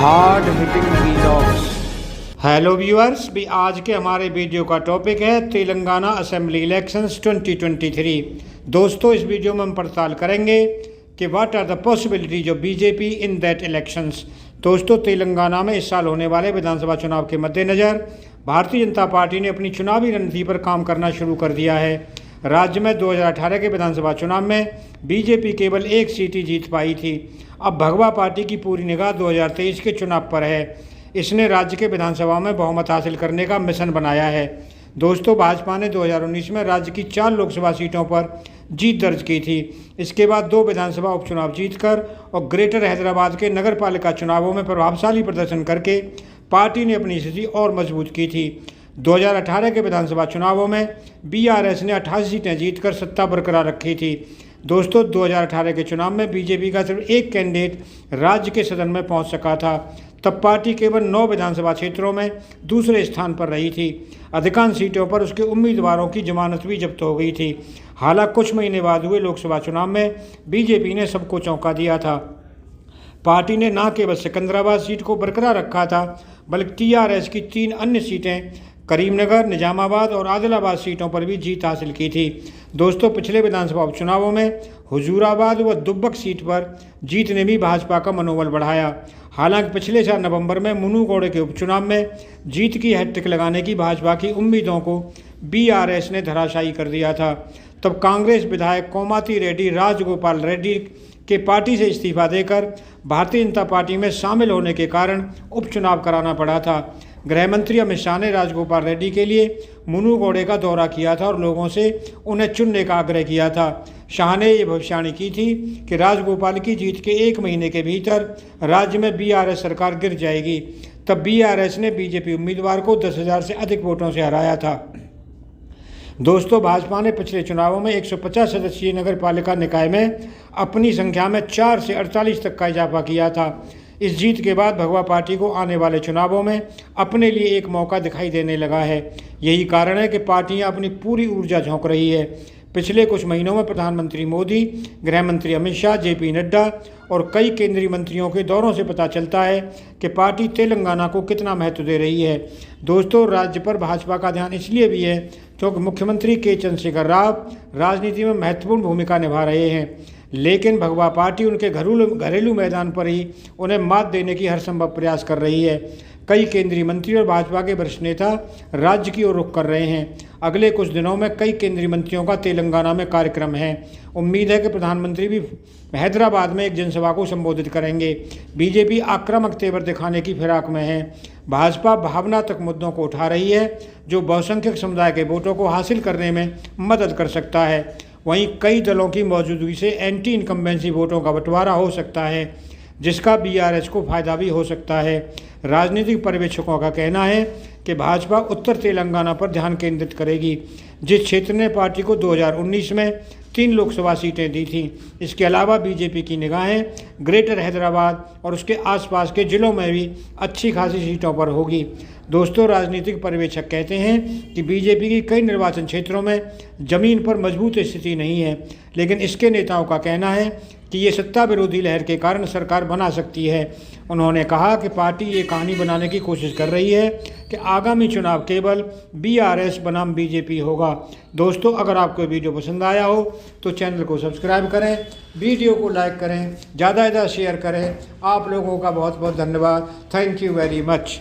Hard hitting vlogs. Hello viewers, भी आज के हमारे वीडियो का टॉपिक है तेलंगाना असेंबली इलेक्शंस 2023। दोस्तों, इस वीडियो में हम पड़ताल करेंगे कि what are the possibilities of BJP in that elections. दोस्तों, तेलंगाना में इस साल होने वाले विधानसभा चुनाव के मद्देनज़र भारतीय जनता पार्टी ने अपनी चुनावी रणनीति पर काम करना शुरू कर दिया है। राज्य में 2018 के विधानसभा चुनाव में बीजेपी केवल एक सीट ही जीत पाई थी। अब भगवा पार्टी की पूरी निगाह 2023 के चुनाव पर है। इसने राज्य के विधानसभा में बहुमत हासिल करने का मिशन बनाया है। दोस्तों, भाजपा ने 2019 में राज्य की 4 लोकसभा सीटों पर जीत दर्ज की थी। इसके बाद 2 विधानसभा उपचुनाव जीतकर और ग्रेटर हैदराबाद के नगर पालिका चुनावों में प्रभावशाली प्रदर्शन करके पार्टी ने अपनी स्थिति और मजबूत की थी। 2018 के विधानसभा चुनावों में बीआरएस ने 88 सीटें जीतकर सत्ता बरकरार रखी थी। दोस्तों, 2018 के चुनाव में बीजेपी का सिर्फ एक कैंडिडेट राज्य के सदन में पहुंच सका था। तब पार्टी केवल 9 विधानसभा क्षेत्रों में दूसरे स्थान पर रही थी। अधिकांश सीटों पर उसके उम्मीदवारों की जमानत भी जब्त हो गई थी। हालांकि कुछ महीने बाद हुए लोकसभा चुनाव में बीजेपी ने सबको चौंका दिया था। पार्टी ने न केवल सिकंदराबाद सीट को बरकरार रखा था, बल्कि टीआरएस की 3 अन्य सीटें करीमनगर, निजामाबाद और आदिलाबाद सीटों पर भी जीत हासिल की थी। दोस्तों, पिछले विधानसभा उपचुनावों में हुजूराबाद व दुब्बक सीट पर जीत ने भी भाजपा का मनोबल बढ़ाया। हालांकि पिछले साल नवंबर में मुनुगोड़े के उपचुनाव में जीत की हैट्रिक लगाने की भाजपा की उम्मीदों को बीआरएस ने धराशायी कर दिया था। तब कांग्रेस विधायक कोमाती रेड्डी राजगोपाल रेड्डी के पार्टी से इस्तीफा देकर भारतीय जनता पार्टी में शामिल होने के कारण उपचुनाव कराना पड़ा था। गृह मंत्री अमित शाह ने राजगोपाल रेड्डी के लिए मुनुगोड़े का दौरा किया था और लोगों से उन्हें चुनने का आग्रह किया था। शाह ने ये भविष्यवाणी की थी कि राजगोपाल की जीत के 1 महीने के भीतर राज्य में बीआरएस सरकार गिर जाएगी। तब बीआरएस ने बीजेपी उम्मीदवार को 10,000 से अधिक वोटों से हराया था। दोस्तों, भाजपा ने पिछले चुनावों में 150 सदस्यीय नगर पालिका निकाय में अपनी संख्या में 4 से 48 तक का इजाफा किया था। इस जीत के बाद भगवा पार्टी को आने वाले चुनावों में अपने लिए एक मौका दिखाई देने लगा है। यही कारण है कि पार्टियां अपनी पूरी ऊर्जा झोंक रही है। पिछले कुछ महीनों में प्रधानमंत्री मोदी, गृह मंत्री अमित शाह, जेपी नड्डा और कई केंद्रीय मंत्रियों के दौरों से पता चलता है कि पार्टी तेलंगाना को कितना महत्व दे रही है। दोस्तों, राज्य पर भाजपा का ध्यान इसलिए भी है क्योंकि मुख्यमंत्री के चंद्रशेखर राव राजनीति में महत्वपूर्ण भूमिका निभा रहे हैं, लेकिन भगवा पार्टी उनके घरेलू मैदान पर ही उन्हें मात देने की हर संभव प्रयास कर रही है। कई केंद्रीय मंत्री और भाजपा के वरिष्ठ नेता राज्य की ओर रुख कर रहे हैं। अगले कुछ दिनों में कई केंद्रीय मंत्रियों का तेलंगाना में कार्यक्रम है। उम्मीद है कि प्रधानमंत्री भी हैदराबाद में एक जनसभा को संबोधित करेंगे। बीजेपी आक्रामक तेवर दिखाने की फिराक में है। भाजपा भावनात्मक मुद्दों को उठा रही है जो बहुसंख्यक समुदाय के वोटों को हासिल करने में मदद कर सकता है। वहीं कई दलों की मौजूदगी से एंटी इनकम्बेंसी वोटों का बंटवारा हो सकता है, जिसका बीआरएस को फायदा भी हो सकता है। राजनीतिक पर्यवेक्षकों का कहना है कि भाजपा उत्तर तेलंगाना पर ध्यान केंद्रित करेगी, जिस क्षेत्र ने पार्टी को 2019 में 3 लोकसभा सीटें दी थीं। इसके अलावा बीजेपी की निगाहें ग्रेटर हैदराबाद और उसके आसपास के जिलों में भी अच्छी खासी सीटों पर होगी। दोस्तों, राजनीतिक पर्यवेक्षक कहते हैं कि बीजेपी की कई निर्वाचन क्षेत्रों में जमीन पर मजबूत स्थिति नहीं है, लेकिन इसके नेताओं का कहना है कि ये सत्ता विरोधी लहर के कारण सरकार बना सकती है। उन्होंने कहा कि पार्टी ये कहानी बनाने की कोशिश कर रही है कि आगामी चुनाव केवल बीआरएस बनाम बीजेपी होगा। दोस्तों, अगर आपको वीडियो पसंद आया हो तो चैनल को सब्सक्राइब करें, वीडियो को लाइक करें, ज़्यादा से ज़्यादा शेयर करें। आप लोगों का बहुत बहुत धन्यवाद। Thank you very much.